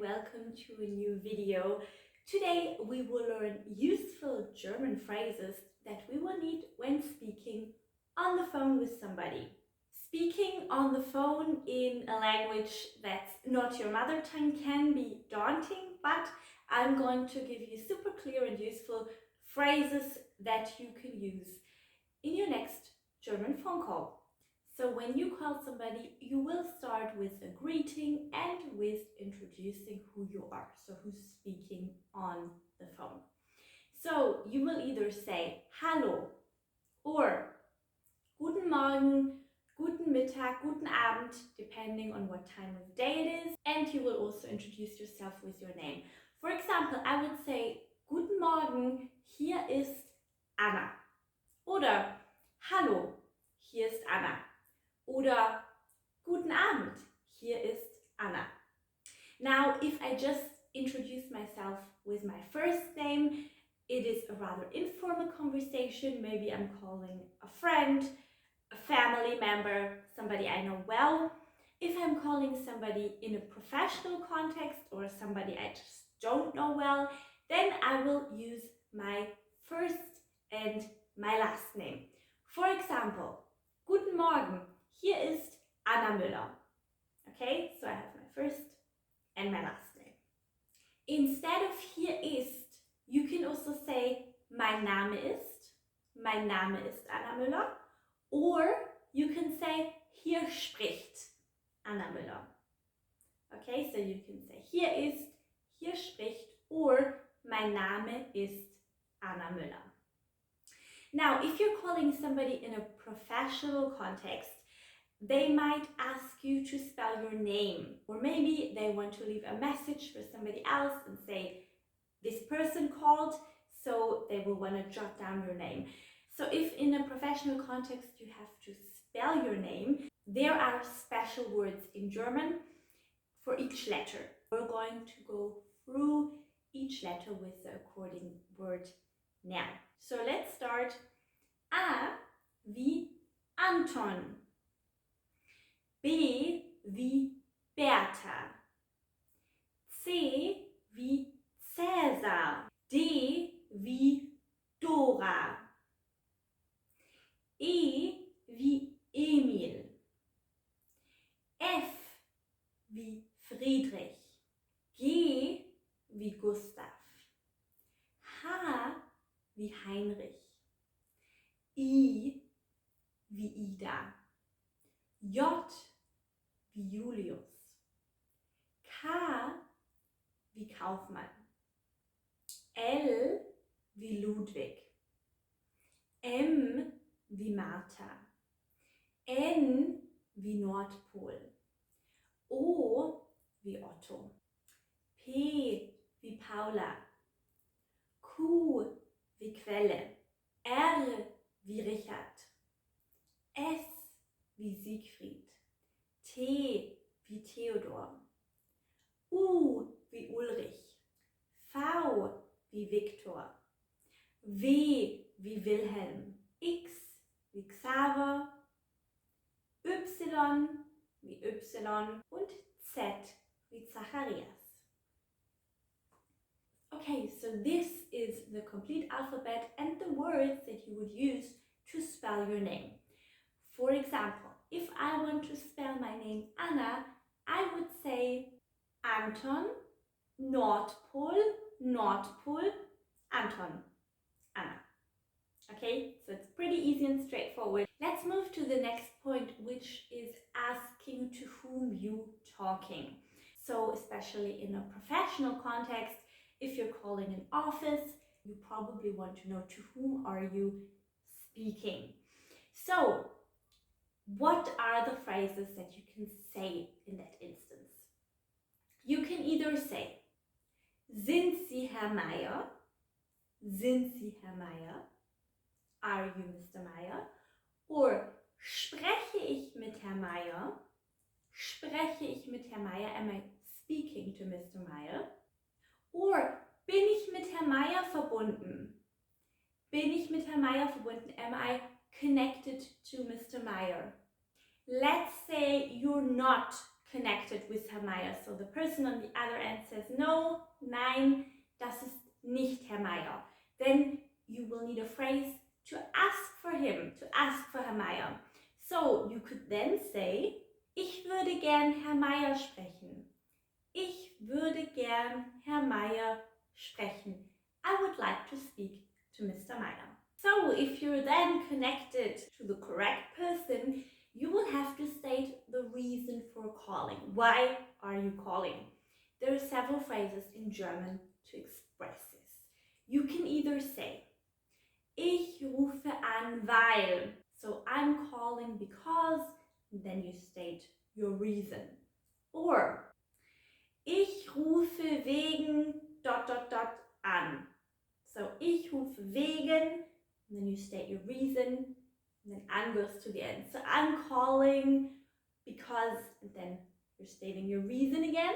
welcome to a new video. Today we will learn useful German phrases that we will need when speaking on the phone with somebody. Speaking on the phone in a language that's not your mother tongue can be daunting, but I'm going to give you super clear and useful phrases that you can use in your next German phone call. So when you call somebody, you will start with a greeting and with introducing who you are, so who's speaking on the phone. So you will either say Hallo or Guten Morgen, Guten Mittag, Guten Abend, depending on what time of day it is. And you will also introduce yourself with your name. For example, I would say Guten Morgen, hier ist Anna. Oder Hallo, hier ist Anna. Oder Guten Abend, hier ist Anna. Now, if I just introduce myself with my first name, it is a rather informal conversation. Maybe I'm calling a friend, a family member, somebody I know well. If I'm calling somebody in a professional context or somebody I just don't know well, then I will use my first and my last name. For example, Guten Morgen, hier ist Anna Müller. Okay, so I have my first and my last name. Instead of hier ist, you can also say mein Name ist. Mein Name ist Anna Müller. Or you can say hier spricht Anna Müller. Okay, so you can say hier ist, hier spricht, or mein Name ist Anna Müller. Now, if you're calling somebody in a professional context, they might ask you to spell your name, or maybe they want to leave a message for somebody else and say, this person called, so they will want to jot down your name. So if in a professional context you have to spell your name, there are special words in German for each letter. We're going to go through each letter with the according word now. So let's start. A wie Anton. B wie Bertha. C wie Cäsar. D wie Dora. E wie Emil. F wie Friedrich. G wie Gustav. H wie Heinrich. I wie Ida. J wie Julius. K wie Kaufmann. L wie Ludwig. M wie Martha. N wie Nordpol. O wie Otto. P wie Paula. Q wie Quelle. R wie Richard. S wie Siegfried. T wie Theodor. U wie Ulrich. V wie Viktor. W wie Wilhelm. X wie Xaver. Y wie Y und Z wie Zacharias. Okay, so this is the complete alphabet and the words that you would use to spell your name. For example, if I want to spell my name Anna, I would say Anton, Nordpol, Nordpol, Anton, Anna. Okay, so it's pretty easy and straightforward. Let's move to the next point, which is asking to whom you talking. So especially in a professional context, if you're calling an office, you probably want to know to whom are you speaking. So what are the phrases that you can say in that instance? You can either say, Sind Sie Herr Meier? Sind Sie Herr Meier? Are you Mr. Meier? Or spreche ich mit Herr Meier? Spreche ich mit Herr Meier? Am I speaking to Mr. Meier? Or bin ich mit Herr Meier verbunden? Bin ich mit Herr Meier verbunden? Am I connected to Mr. Meier? Let's say you're not connected with Herr Meier. So the person on the other end says, no, nein, das ist nicht Herr Meier. Then you will need a phrase to ask for him, to ask for Herr Meier. So you could then say, ich würde gern Herr Meier sprechen. Ich würde gern Herr Meier sprechen. I would like to speak to Mr. Meier. So if you're then connected to the correct person, you will have to state the reason for calling. Why are you calling? There are several phrases in German to express this. You can either say, ich rufe an, weil. So I'm calling because, and then you state your reason. Or, ich rufe wegen ... an. So ich rufe wegen, and then you state your reason, and then an goes to the end. So I'm calling because, and then you're stating your reason again.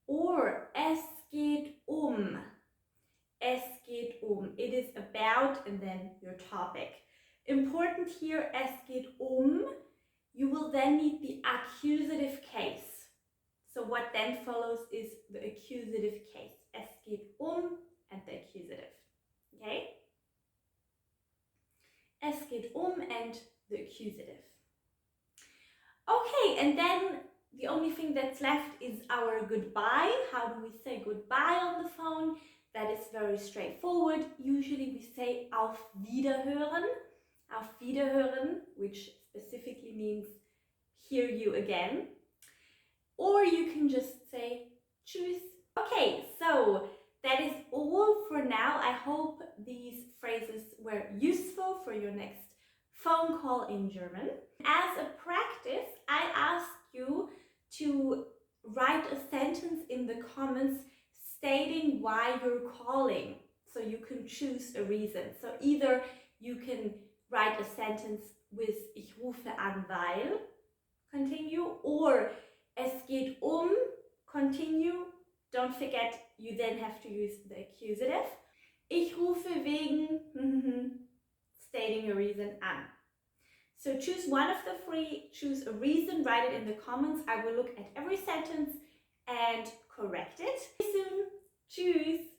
Or es geht um. Es geht um. It is about, and then your topic. Important here, es geht um. You will then need the accusative case. So what then follows is the accusative case. Es geht um and the accusative. Okay? Es geht um and the accusative. Okay, and then the only thing that's left is our goodbye. How do we say goodbye on the phone? That is very straightforward. Usually we say auf Wiederhören. Auf Wiederhören, which specifically means hear you again. Or you can just say tschüss. Okay, so that is all for now. I hope these phrases were useful for your next phone call in German. As a practice, I ask you to write a sentence in the comments stating why you're calling. So you can choose a reason. So either you can write a sentence with ich rufe an, weil, continue, or es geht um, continue. Don't forget, you then have to use the accusative. Ich rufe wegen, stating a reason, an. So choose one of the three, choose a reason, write it in the comments. I will look at every sentence and correct it. See you soon. Tschüss.